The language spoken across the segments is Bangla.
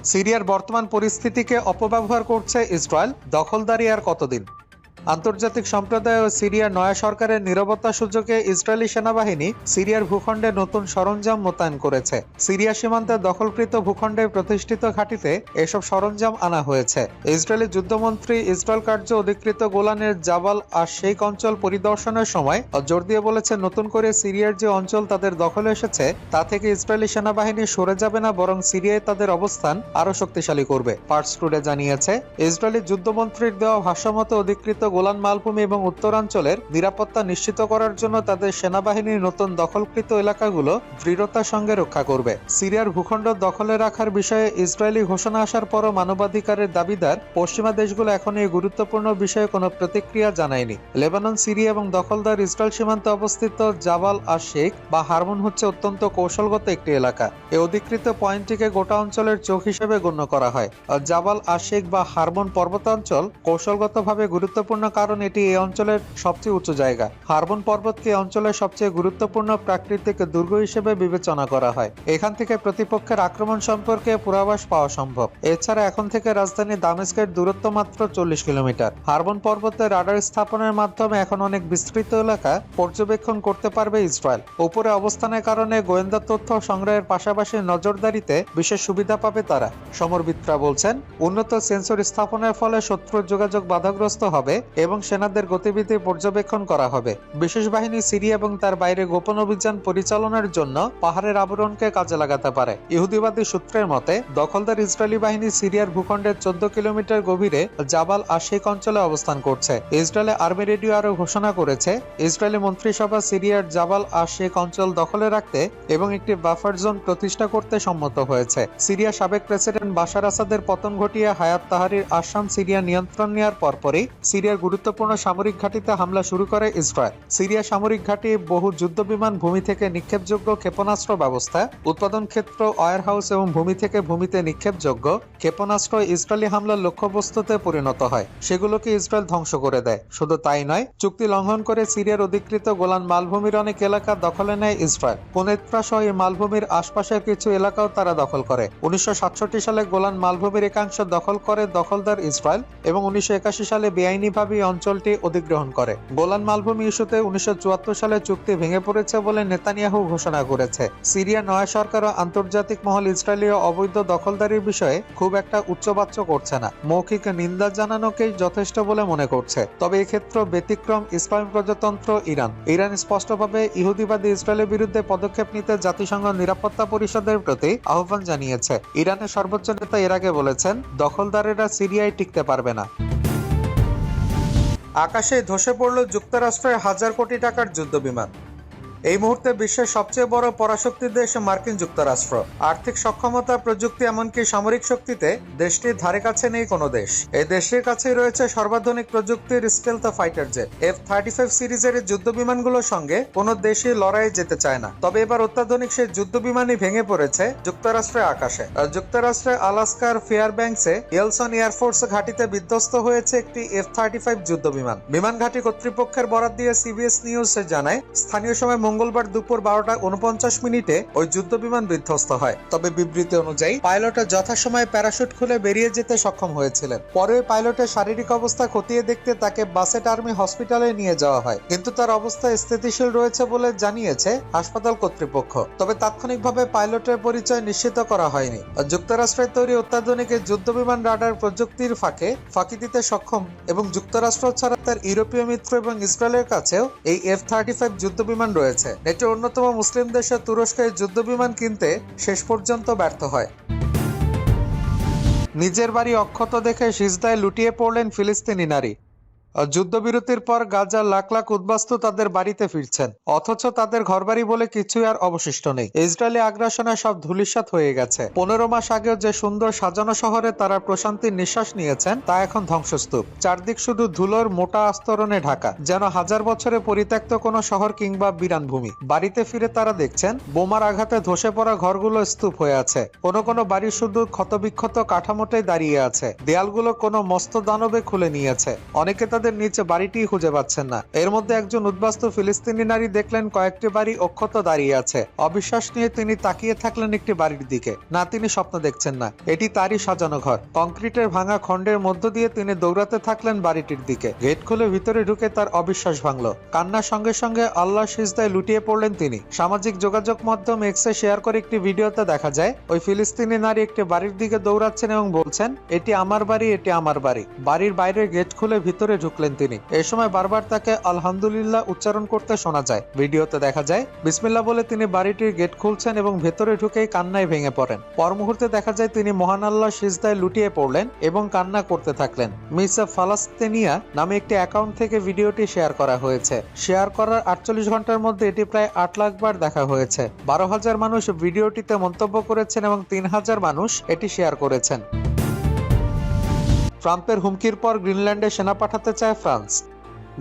সিরিয়ার বর্তমান পরিস্থিতিকে অপব্যবহার করছে ইসরায়েল, দখলদারি আর কতদিন? আন্তর্জাতিক সম্প্রদায় ও সিরিয়ার নয়া সরকারের নীরবতা সূচকে ইসরায়েলি সেনাবাহিনী সিরিয়ার ভূখণ্ডে নতুন সরঞ্জাম মোতায়েন করেছে। সিরিয়া সীমান্তে দখলকৃত ভূখণ্ডে প্রতিষ্ঠিত ঘাঁটিতে এসব সরঞ্জাম আনা হয়েছে। ইসরায়েলি যুদ্ধমন্ত্রী ইসরায়েল কার্য অধিকৃত গোলানের জাবাল আর শেখ অঞ্চল পরিদর্শনের সময় জোর দিয়ে বলেছে, নতুন করে সিরিয়ার যে অঞ্চল তাদের দখলে এসেছে তা থেকে ইসরায়েলি সেনাবাহিনী সরে যাবে না, বরং সিরিয়ায় তাদের অবস্থান আরো শক্তিশালী করবে। পার্স টুডে জানিয়েছে, ইসরায়েলি যুদ্ধমন্ত্রীর দেওয়া ভাষ্যমতো অধিকৃত গোলান মালভূমি এবং উত্তরাঞ্চলের নিরাপত্তা নিশ্চিত করার জন্য তাদের সেনাবাহিনীর নতুন দখলকৃত এলাকাগুলো দৃঢ়তার সঙ্গে রক্ষা করবে। সিরিয়ার ভূখণ্ড দখলে রাখার বিষয়ে ইসরায়েলি ঘোষণা আসার পরও মানবাধিকারের দাবিদার পশ্চিমা দেশগুলো এখন এই গুরুত্বপূর্ণ বিষয়ে কোনো প্রতিক্রিয়া জানায়নি। লেবানন, সিরিয়া এবং দখলদার ইসরায়েল সীমান্তে অবস্থিত জাবাল আর শেখ বা হারমুন হচ্ছে অত্যন্ত কৌশলগত একটি এলাকা। এই অধিকৃত পয়েন্টটিকে গোটা অঞ্চলের চোখ হিসেবে গণ্য করা হয়। জাবাল আর শেখ বা হারমুন পর্বতাঞ্চল কৌশলগতভাবে গুরুত্বপূর্ণ, কারণ এটি এই অঞ্চলের সবচেয়ে উঁচু জায়গা। হারমুন পর্বতকে এই অঞ্চলের সবচেয়ে গুরুত্বপূর্ণ প্রাকৃতিক দুর্গ হিসেবে বিবেচনা করা হয়। এখান থেকে প্রতিপক্ষের আক্রমণ সম্পর্কে পূর্বাভাস পাওয়া সম্ভব। এছাড়া এখন থেকে রাজধানী দামেস্কের দূরত্ব মাত্র 40 কিলোমিটার। হারমুন পর্বতে রাডার স্থাপনের মাধ্যমে এখন অনেক বিস্তৃত এলাকা পর্যবেক্ষণ করতে পারবে ইসরায়েল। উপরে অবস্থানের কারণে গোয়েন্দা তথ্য সংগ্রহের পাশাপাশি নজরদারিতে বিশেষ সুবিধা পাবে তারা। সমরবিদরা বলছেন, উন্নত সেন্সর স্থাপনের ফলে শত্রুর যোগাযোগ বাধাগ্রস্ত হবে এবং সেনাদের গতিবিধি পর্যবেক্ষণ করা হবে। বিশেষ বাহিনী সিরিয়া এবং তার বাইরে গোপন অভিযান পরিচালনার জন্য পাহাড়ের আবরণকে কাজে লাগাতে পারে। ইহুদিবাদী সূত্রের মতে, দখলদার ইসরায়েলি বাহিনী সিরিয়ার ভূখণ্ডের 14 কিলোমিটার গভীরে জাবাল আর শেখ অঞ্চলে অবস্থান করছে। ইসরায়েলের আর্মি রেডিও আরো ঘোষণা করেছে, ইসরায়েলি মন্ত্রিসভা সিরিয়ার জাবাল আর শেখ অঞ্চল দখলে রাখতে এবং একটি বাফার জোন প্রতিষ্ঠা করতে সম্মত হয়েছে। সিরিয়া সাবেক প্রেসিডেন্ট বাশার আসাদের পতন ঘটিয়ে হায়াত তাহারির আসাম সিরিয়া নিয়ন্ত্রণ নেওয়ার পরপরই সিরিয়ার গুরুত্বপূর্ণ সামরিক ঘাঁটিতে হামলা শুরু করে ইসরায়েল। সিরিয়া সামরিক ঘাঁটি, বহু যুদ্ধবিমান, ভূমি থেকে নিক্ষেপযোগ্য ক্ষেপণাস্ত্র ব্যবস্থা, উৎপাদন ক্ষেত্র, ওয়্যার হাউস এবং ভূমি থেকে ভূমিতে নিক্ষেপযোগ্য ক্ষেপণাস্ত্র ইসরায়েলি হামলার লক্ষ্যবস্তুতে পরিণত হয়। সেগুলোকে ইসরায়েল ধ্বংস করে দেয়। শুধু তাই নয়, চুক্তি লঙ্ঘন করে সিরিয়ার অধিকৃত গোলান মালভূমির অনেক এলাকা দখলে নেয় ইসরায়েল। কুনেত্রা সহ এই মালভূমির আশপাশের কিছু এলাকাও তারা দখল করে। 1967 সালে গোলান মালভূমির একাংশ দখল করে দখলদার ইসরায়েল এবং 1981 সালে বেআইনিভাবে অঞ্চলটি অধিগ্রহণ করে। গোলান মালভূমি ইস্যুতে 1974 সালে চুক্তি ভেঙে পড়েছে বলে নেতানিয়াহু ঘোষণা করেছে। সিরিয়া নয়া সরকার ও আন্তর্জাতিক মহল ইসরায়েলীয় অবৈধ দখলদারির বিষয়ে খুব একটা উচ্চবাচ্য করছে না, মৌখিক নিন্দা জানানোকেই যথেষ্ট বলে মনে করছে। তবে এক্ষেত্রে ব্যতিক্রম ইসলামী প্রজাতন্ত্র ইরান। ইরান স্পষ্টভাবে ইহুদিবাদী ইসরায়েলের বিরুদ্ধে পদক্ষেপ নিতে জাতিসংঘ নিরাপত্তা পরিষদের প্রতি আহ্বান জানিয়েছে। ইরানের সর্বোচ্চ নেতা এর আগে বলেছেন, দখলদারেরা সিরিয়ায় টিকতে পারবে না। আকাশে ধসে পড়ল যুক্তরাষ্ট্রের 1000 কোটি টাকার যুদ্ধবিমান। এই মুহূর্তে বিশ্বের সবচেয়ে বড় পরাশক্তি দেশ মার্কিন যুক্তরাষ্ট্র। আর্থিক সক্ষমতা, প্রযুক্তি, এমনকি সামরিক শক্তিতে দেশটির ধারে কাছে নেই কোনো দেশ। এই দেশের কাছেই রয়েছে সর্বাধুনিক প্রযুক্তির স্টেলথ ফাইটার জেট। F-35 সিরিজের যুদ্ধ বিমানগুলোর সঙ্গে কোনো দেশই লড়াইয়ে যেতে চায় না। তবে এবার অত্যাধুনিক সেই যুদ্ধ বিমানই ভেঙে পড়েছে যুক্তরাষ্ট্রের আকাশে। যুক্তরাষ্ট্রের আলাস্কার ফেয়ারব্যাঙ্কসে ইয়েলসন এয়ারফোর্স ঘাঁটিতে বিধ্বস্ত হয়েছে একটি F-35 যুদ্ধ বিমান। বিমান ঘাঁটি কর্তৃপক্ষের বরাত দিয়ে CBS নিউজ জানায়, স্থানীয় সময় মঙ্গলবার দুপুর 12:49 ওই যুদ্ধ বিমান বিধ্বস্ত হয়। তবে বিবৃতি অনুযায়ী পাইলট যথাসময়ে প্যারাশুট খুলে বেরিয়ে যেতে সক্ষম হয়েছিলেন। পরে পাইলটের শারীরিক অবস্থা খতিয়ে দেখতে তাকে বাসেট আর্মি হসপিটালে নিয়ে যাওয়া হয়, কিন্তু তার অবস্থা স্থিতিশীল রয়েছে বলে জানিয়েছে হাসপাতাল কর্তৃপক্ষ। তবে তাৎক্ষণিকভাবে পাইলটের পরিচয় নিশ্চিত করা হয়নি। যুক্তরাষ্ট্রের তৈরি অত্যাধুনিক এই যুদ্ধ বিমান রাডার প্রযুক্তির ফাঁকি দিতে সক্ষম এবং যুক্তরাষ্ট্র ছাড়া তার ইউরোপীয় মিত্র এবং ইসরায়েলের কাছেও এই F-35 যুদ্ধ বিমান রয়েছে। নেটোর অন্যতম মুসলিম দেশ তুরস্ক এই যুদ্ধ বিমান কিনতে শেষ পর্যন্ত ব্যর্থ হয়। নিজের বাড়ি অক্ষত দেখে সিজদায় লুটিয়ে পড়লেন ফিলিস্তিনি নারী। যুদ্ধবিরতির পর গাজার লাখ লাখ উদ্বাস্তু তাদের বাড়িতে ফিরছেন, অথচ তাদের ঘরবাড়ি বলে কিছুই আর অবশিষ্ট নেই। ইসরায়েলি আগ্রাসনে সব ধূলিসাৎ হয়ে গেছে। 15 মাস আগেও যে সুন্দর সাজানো শহরে তারা প্রশান্তির নিঃশ্বাস নিয়েছেন তা এখন ধ্বংসস্তূপ। চারদিক শুধু ধুলোর মোটা আস্তরণে ঢাকা, যেন হাজার বছরে পরিত্যক্ত কোনো শহর কিংবা বিরান ভূমি। বাড়িতে ফিরে তারা দেখছেন বোমার আঘাতে ধসে পড়া ঘরগুলো স্তূপ হয়ে আছে। কোনো বাড়ি শুধু ক্ষতবিক্ষত কাঠামোটাই দাঁড়িয়ে আছে, দেয়ালগুলো কোনো মস্ত দানবে খুলে নিয়েছে। অনেকে তাদের প্রতিবাদের নিচে বাড়িটি খুঁজে পাচ্ছেন না। এর মধ্যে একজন উদ্বাস্তু ফিলিস্তিনি নারী দেখলেন কয়েকটি বাড়ি অক্ষত দাঁড়িয়ে আছে। অবিশ্বাস নিয়ে তিনি তাকিয়ে থাকলেন একটি বাড়ির দিকে। না, তিনি স্বপ্ন দেখছেন না, এটি তারই সাজানো ঘর। কংক্রিটের ভাঙা খণ্ডের মধ্য দিয়ে তিনি দৌড়াতে থাকলেন বাড়িটির দিকে। গেট খুলে ভিতরে ঢুকে তার অবিশ্বাস ভাঙল। কান্নার সঙ্গে সঙ্গে আল্লাহ সিজদায় লুটিয়ে পড়লেন তিনি। সামাজিক যোগাযোগ মাধ্যম এক্সে শেয়ার করে একটি ভিডিওতে দেখা যায় ওই ফিলিস্তিনি নারী একটি বাড়ির দিকে দৌড়াচ্ছেন এবং বলছেন, এটি আমার বাড়ি, এটি আমার বাড়ি। বাড়ির বাইরে গেট খুলে ভিতরে ঢুকলেন তিনি। এই সময় বারবার তাকে আলহামদুলিল্লাহ উচ্চারণ করতে শোনা যায়। ভিডিওতে দেখা যায় বিসমিল্লাহ বলে তিনি বাড়িটির গেট খুলছেন এবং ভেতরে ঢুকেই কান্নায় ভেঙে পড়েন। পর মুহূর্তে দেখা যায় তিনি মহান আল্লাহ সিজদায় লুটিয়ে পড়লেন এবং কান্না করতে থাকলেন। মিস ফালাস্তিনিয়া নামে একটি অ্যাকাউন্ট থেকে ভিডিওটি শেয়ার করা হয়েছে। শেয়ার করার 48 ঘন্টার মধ্যে এটি প্রায় 8 লাখ বার দেখা হয়েছে। 12,000 মানুষ ভিডিওটিতে মন্তব্য করেছেন এবং 3,000 মানুষ এটি শেয়ার করেছেন। ট্রাম্পের হুমকির পর গ্রিনল্যান্ডে সেনা পাঠাতে চায় ফ্রান্স।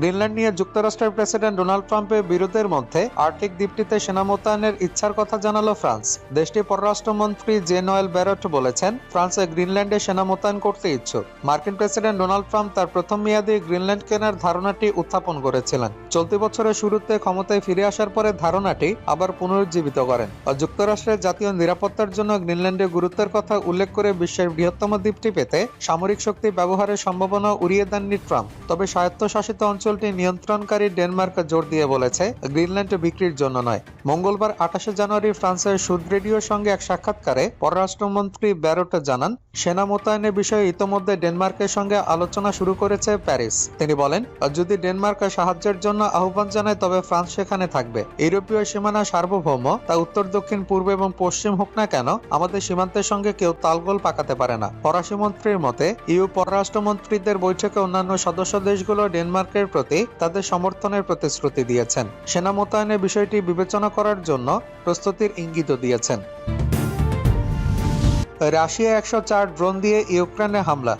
গ্রিনল্যান্ড নিয়ে যুক্তরাষ্ট্রের প্রেসিডেন্ট ডোনাল্ড ট্রাম্পের বিরোধের মধ্যে আর্কটিক দ্বীপটিতে সেনা মোতায়েনের ইচ্ছার কথা জানালো ফ্রান্স। দেশটির পররাষ্ট্রমন্ত্রী জে নোয়েল ব্যারট বলেছেন, ফ্রান্সে গ্রিনল্যান্ডে সেনা মোতায়েন করতে ইচ্ছুক। মার্কিন প্রেসিডেন্ট ডোনাল্ড ট্রাম্প তার প্রথম মেয়াদে গ্রিনল্যান্ড কেনার ধারণাটি উত্থাপন করেছিলেন। চলতি বছরের শুরুতে ক্ষমতায় ফিরে আসার পরে ধারণাটি আবার পুনরুজ্জীবিত করেন। যুক্তরাষ্ট্রের জাতীয় নিরাপত্তার জন্য গ্রিনল্যান্ডের গুরুত্বের কথা উল্লেখ করে বিশ্বের বৃহত্তম দ্বীপটি পেতে সামরিক শক্তি ব্যবহারের সম্ভাবনা উড়িয়ে দেননি ট্রাম্প। তবে স্বায়ত্তশাসিত অঞ্চলটি নিয়ন্ত্রণকারী ডেনমার্ক জোর দিয়ে বলেছে গ্রিনল্যান্ড বিক্রির জন্য নয়। মঙ্গলবার 28 জানুয়ারি ফ্রান্সের সুদ রেডিওর সঙ্গে এক সাক্ষাৎকারে পররাষ্ট্রমন্ত্রী ব্যারট জানান, সেনা মোতায়েনের বিষয়ে ইতোমধ্যে ডেনমার্কের সঙ্গে আলোচনা শুরু করেছে প্যারিস। তিনি বলেন, যদি ডেনমার্ক সাহায্যের জন্য আহ্বান জানায় তবে ফ্রান্স সেখানে থাকবে। ইউরোপীয় সীমানা সার্বভৌম, তা উত্তর, দক্ষিণ, পূর্ব এবং পশ্চিম হোক না কেন, আমাদের সীমান্তের সঙ্গে কেউ তালগোল পাকাতে পারে না। ফরাসি মন্ত্রীর মতে ইউ পররাষ্ট্রমন্ত্রীদের বৈঠকে অন্যান্য সদস্য দেশগুলো ডেনমার্কের প্রতি তাদের সমর্থনের প্রতিশ্রুতি দিয়েছেন। সেনা মোতায়েনের বিষয়টি বিবেচনা করার জন্য প্রস্তুতির ইঙ্গিতও দিয়েছেন। রাশিয়া 104 ড্রোন দিয়ে ইউক্রেনে হামলা।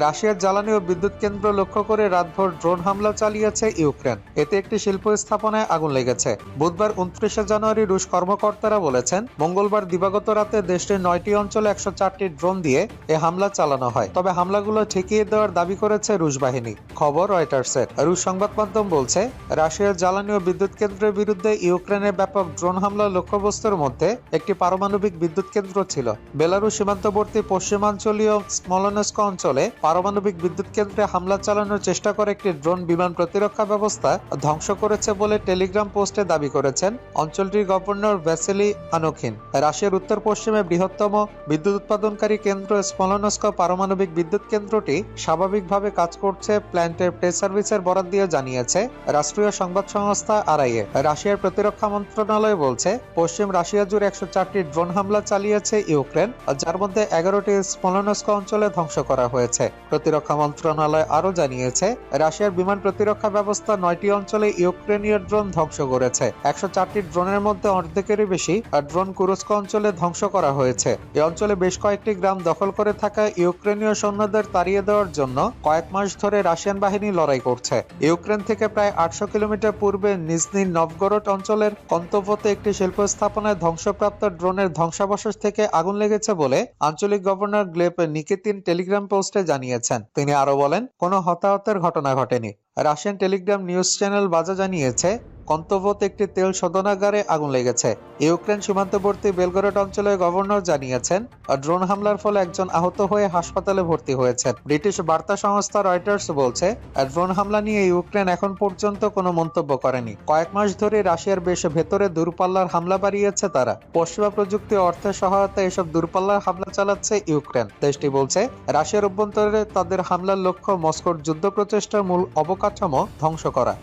রাশিয়ার জ্বালানি ও বিদ্যুৎ কেন্দ্র লক্ষ্য করে রাতভর ড্রোন হামলা চালিয়েছে ইউক্রেন। এতে একটি শিল্প স্থাপনায় আগুন লেগেছে। বুধবার 29 জানুয়ারি রুশ কর্মকর্তারা বলেছেন, মঙ্গলবার দিবাগত রাতে দেশটির 9টি অঞ্চলে 104টি ড্রোন দিয়ে এ হামলা চালানো হয়। তবে হামলাগুলো ঠেকিয়ে দেওয়ার দাবি করেছে রুশ বাহিনী। খবর রয়টার্সের। রুশ সংবাদ মাধ্যম বলছে, রাশিয়ার জ্বালানি ও বিদ্যুৎ কেন্দ্রের বিরুদ্ধে ইউক্রেনের ব্যাপক ড্রোন হামলার লক্ষ্যবস্তুর মধ্যে একটি পারমাণবিক বিদ্যুৎ কেন্দ্র ছিল। বেলারুশ সীমান্তবর্তী পশ্চিমাঞ্চলীয় স্মোলেনস্ক অঞ্চলে পারমাণবিক বিদ্যুৎ কেন্দ্রে হামলা চালানোর চেষ্টা করে একটি ড্রোন বিমান প্রতিরক্ষা ব্যবস্থা ধ্বংস করেছে বলে টেলিগ্রাম পোস্টে দাবি করেছেন অঞ্চলটির গভর্নর ভ্যাসিলি আনোখিন। রাশিয়ার উত্তর পশ্চিমে বৃহত্তম বিদ্যুৎ উৎপাদনকারী কেন্দ্র স্মোলেনস্ক পারমাণবিক বিদ্যুৎ কেন্দ্রটি স্বাভাবিকভাবে কাজ করছে, প্ল্যান্টের প্রেস সার্ভিসের বরাত দিয়ে জানিয়েছে রাষ্ট্রীয় সংবাদ সংস্থা আরআইএ। রাশিয়ার প্রতিরক্ষা মন্ত্রণালয় বলছে, পশ্চিম রাশিয়া জুড়ে 104টি ড্রোন হামলা চালিয়েছে ইউক্রেন, যার মধ্যে 11টি স্মোলেনস্ক অঞ্চলে ধ্বংস করা হয়েছে। প্রতিরক্ষা মন্ত্রণালয় আরও জানিয়েছে, রাশিয়ার বিমান প্রতিরক্ষা ব্যবস্থা 9টি অঞ্চলে ইউক্রেনীয় ড্রোন ধ্বংস করেছে। 104টি ড্রোনের মধ্যে অর্ধেকেরই বেশি ড্রোন কুরস্ক অঞ্চলে ধ্বংস করা হয়েছে। এই অঞ্চলে বেশ কয়েকটি গ্রাম দখল করে থাকা ইউক্রেনীয় সৈন্যদের তাড়িয়ে দেওয়ার জন্য কয়েক মাস ধরে রাশিয়ান বাহিনী লড়াই করছে। ইউক্রেন থেকে প্রায় 800 কিলোমিটার পূর্বে নিজনি নভগরোড অঞ্চলের কন্তভোতে একটি শিল্প স্থাপনায় ধ্বংসপ্রাপ্ত ড্রোনের ধ্বংসাবশেষ থেকে আগুন লেগেছে বলে আঞ্চলিক গভর্নর গ্লেব নিকিতিন টেলিগ্রাম পোস্টে জানিয়েছেন। তিনি আরো বলেন, কোনো হতাহতের ঘটনা ঘটেনি। রাশিয়ান টেলিগ্রাম নিউজ চ্যানেল বাজা জানিয়েছে, কন্তভোতে একটি তেল শোধনাগারে আগুন লেগেছে। ইউক্রেন সীমান্তবর্তী বেলগরোড অঞ্চলের গভর্নর জানিয়েছেন, ড্রোন হামলার ফলে একজন আহত হয়ে হাসপাতালে ভর্তি হয়েছেন। ব্রিটিশ বার্তা সংস্থা রয়টার্স বলছে, ড্রোন হামলা নিয়ে ইউক্রেন এখন পর্যন্ত কোনো মন্তব্য করেনি। কয়েক মাস ধরে রাশিয়ার বেশ ভেতরে দূরপাল্লার হামলা বাড়িয়েছে তারা। পশ্চিমা প্রযুক্তি অর্থের সহায়তায় এসব দূরপাল্লার হামলা চালাচ্ছে ইউক্রেন। দেশটি বলছে, রাশিয়ার অভ্যন্তরে তাদের হামলার লক্ষ্য মস্কোর যুদ্ধ প্রচেষ্টার মূল অবকাঠামো ধ্বংস করা।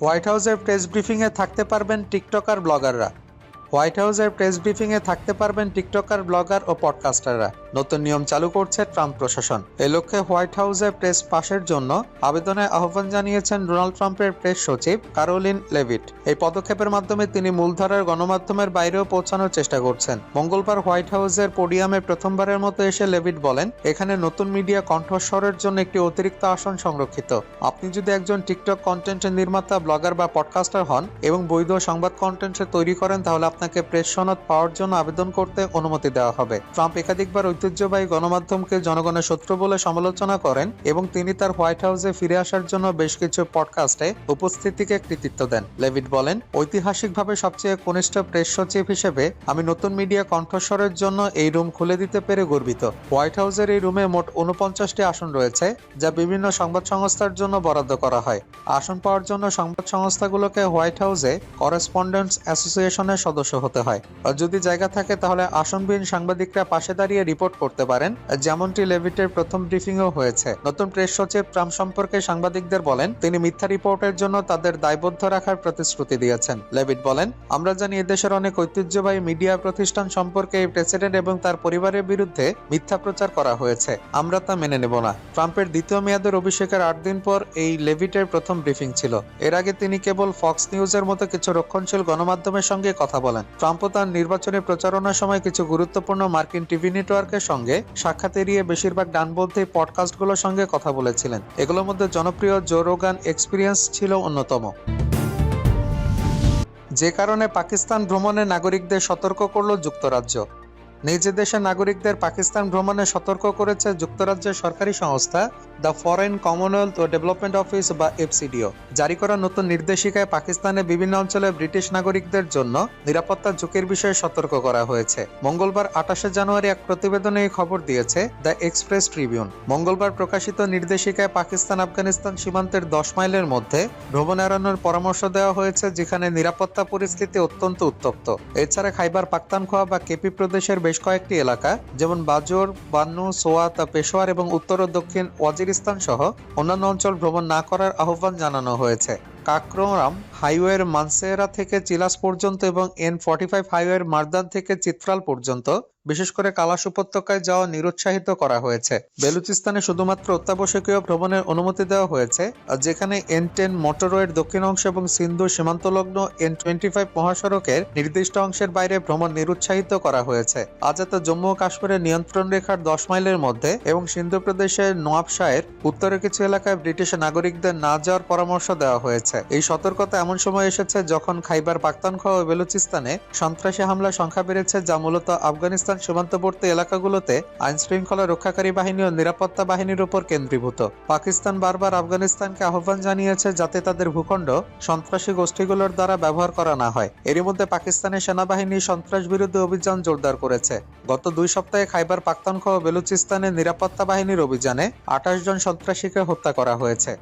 হোয়াইট হাউসের প্রেস ব্রিফিংয়ে থাকতে পারবেন টিকটকার ব্লগাররা। হোয়াইট হাউসের প্রেস ব্রিফিংয়ে থাকতে পারবেন টিকটকার, ব্লগার ও পডকাস্টাররা। নতুন নিয়ম চালু করছে ট্রাম্প প্রশাসন। এ লক্ষ্যে হোয়াইট হাউসে প্রেস পাসের জন্য আবেদনের আহ্বান জানিয়েছেন ডোনাল্ড ট্রাম্পের প্রেস সচিব কারোলিন লেভিট। এই পদক্ষেপের মাধ্যমে তিনি মূলধারার গণমাধ্যমের বাইরেও পৌঁছানোর চেষ্টা করছেন। মঙ্গলবার হোয়াইট হাউসের পোডিয়ামে প্রথমবারের মতো এসে লেভিট বলেন, এখানে নতুন মিডিয়া কণ্ঠস্বরের জন্য একটি অতিরিক্ত আসন সংরক্ষিত। আপনি যদি একজন টিকটক কন্টেন্ট নির্মাতা, ব্লগার বা পডকাস্টার হন এবং বৈধ সংবাদ কন্টেন্ট তৈরি করেন, তাহলে আপনাকে প্রেস সনদ পাওয়ার জন্য আবেদন করতে অনুমতি দেওয়া হবে। ট্রাম্প একাধিকবার ওই ঐতিহ্যবাহী গণমাধ্যমকে জনগণের শত্রু বলে সমালোচনা করেন এবং তিনি তার হোয়াইট হাউসে ফিরে আসার জন্য বেশ কিছু পডকাস্টে উপস্থিতিকে কৃতিত্ব দেন। লেভিট বলেন, ঐতিহাসিকভাবে সবচেয়ে কনিষ্ঠ প্রেস সচিব হিসেবে আমি নতুন মিডিয়া কণ্ঠস্বরের জন্য এই রুম খুলে দিতে পেরে গর্বিত। হোয়াইট হাউসের এই রুমে মোট 49টি আসন রয়েছে, যা বিভিন্ন সংবাদ সংস্থার জন্য বরাদ্দ করা হয়। আসন পাওয়ার জন্য সংবাদ সংস্থাগুলোকে হোয়াইট হাউসে করেসপন্ডেন্টস অ্যাসোসিয়েশনের সদস্য হতে হয়। আর যদি জায়গা থাকে তাহলে আসনবিহীন সাংবাদিকরা পাশে দাঁড়িয়ে রিপোর্ট করতে পারেন, যেমনটি লেভিটের প্রথম ব্রিফিংও হয়েছে। নতুন প্রেস সচিব ট্রাম্প সম্পর্কে সাংবাদিকদের বলেন, তিনি মিথ্যা রিপোর্টের জন্য তাদের দায়বদ্ধ রাখার প্রতিশ্রুতি দিয়েছেন। লেভিট বলেন, আমরা জানি এদেশের অনেক ঐতিহ্যবাহী মিডিয়া প্রতিষ্ঠান সম্পর্কে এই প্রেসিডেন্ট এবং তার পরিবারের বিরুদ্ধে মিথ্যা প্রচার করা হয়েছে। আমরা তা মেনে নেব না। ট্রাম্পের দ্বিতীয় মেয়াদের অভিষেকের 8 দিন পর এই লেভিটের প্রথম ব্রিফিং ছিল। এর আগে তিনি কেবল ফক্স নিউজের মতো কিছু রক্ষণশীল গণমাধ্যমের সঙ্গে কথা বলেন। ট্রাম্পও তার নির্বাচনী প্রচারণার সময় কিছু গুরুত্বপূর্ণ মার্কিন টিভি নেটওয়ার্কের সঙ্গে সাক্ষাৎ এড়িয়ে বেশিরভাগ ডানপন্থী পডকাস্টগুলোর সঙ্গে কথা বলেছিলেন। এগুলোর মধ্যে জনপ্রিয় জো রোগান এক্সপিরিয়েন্স ছিল অন্যতম। যে কারণে পাকিস্তান ভ্রমণে নাগরিকদের সতর্ক করল যুক্তরাজ্য। নিজ দেশের নাগরিকদের পাকিস্তান ভ্রমণে সতর্ক করেছে যুক্তরাজ্যের সরকারি সংস্থা দ্য ফরেন কমনওয়েলথ ও ডেভেলপমেন্ট অফিস বা এফসিডিও। জারি করা নতুন নির্দেশিকায় পাকিস্তানের বিভিন্ন অঞ্চলে ব্রিটিশ নাগরিকদের জন্য নিরাপত্তা ঝুঁকির বিষয়ে সতর্ক করা হয়েছে। মঙ্গলবার 28 জানুয়ারি এক প্রতিবেদনে এই খবর দিয়েছে দ্য এক্সপ্রেস ট্রিবিউন। মঙ্গলবার প্রকাশিত নির্দেশিকায় পাকিস্তান আফগানিস্তান সীমান্তের 10 মাইলের মধ্যে ভ্রমণ এড়ানোর পরামর্শ দেওয়া হয়েছে, যেখানে নিরাপত্তা পরিস্থিতি অত্যন্ত উত্তপ্ত। এছাড়া খাইবার পাখতুনখোয়া বা কেপি প্রদেশের বেশ কয়েকটি এলাকা যেমন বাজোর, বান্নু, সোয়াত, পেশোয়ার এবং উত্তর ও দক্ষিণ ওয়াজিরিস্তান সহ অন্যান্য অঞ্চল ভ্রমণ না করার আহ্বান জানানো হয়েছে। কাকরোরাম হাইওয়ের মানসেরা থেকে চিলাস পর্যন্ত এবং N45 হাইওয়ের মারদান থেকে চিত্রাল পর্যন্ত বিশেষ করে কালাশ উপত্যকায় যাওয়া নিরুৎসাহিত করা হয়েছে। বেলুচিস্তানে শুধুমাত্র অত্যাবশ্যকীয় ভ্রমণের অনুমতি দেওয়া হয়েছে, যেখানে N10 মোটরওয়ের দক্ষিণ অংশ এবং সিন্ধু সীমান্তলগ্ন N25 মহাসড়কের নির্দিষ্ট অংশের বাইরে ভ্রমণ নিরুৎসাহিত করা হয়েছে। আজাদ জম্মু ও কাশ্মীরের নিয়ন্ত্রণ রেখার 10 মাইলের মধ্যে এবং সিন্ধু প্রদেশের নোয়াবশাহের উত্তরের কিছু এলাকায় ব্রিটিশ নাগরিকদের না যাওয়ার পরামর্শ দেওয়া হয়েছে। এই সতর্কতা এমন সময় এসেছে যখন খাইবার পাখতুনখোয়া ও বেলুচিস্তানে সন্ত্রাসী হামলার সংখ্যা বেড়েছে, যা মূলত আফগানিস্তান সীমান্তবর্তী এলাকাগুলোতে আইন শৃঙ্খলা রক্ষাকারী বাহিনী ও নিরাপত্তা বাহিনীর উপর কেন্দ্রীভূত। পাকিস্তান বারবার আফগানিস্তানকে আহ্বান জানিয়েছে যাতে তাদের ভূখণ্ড সন্ত্রাসী গোষ্ঠীগুলোর দ্বারা ব্যবহার করা না হয়। এরই মধ্যে পাকিস্তানের সেনাবাহিনী সন্ত্রাস বিরোধী অভিযান জোরদার করেছে। গত 2 সপ্তাহে খাইবার পাখতুনখোয়া ও বেলুচিস্তানের নিরাপত্তা বাহিনীর অভিযানে 28 জন সন্ত্রাসীকে হত্যা করা হয়েছে।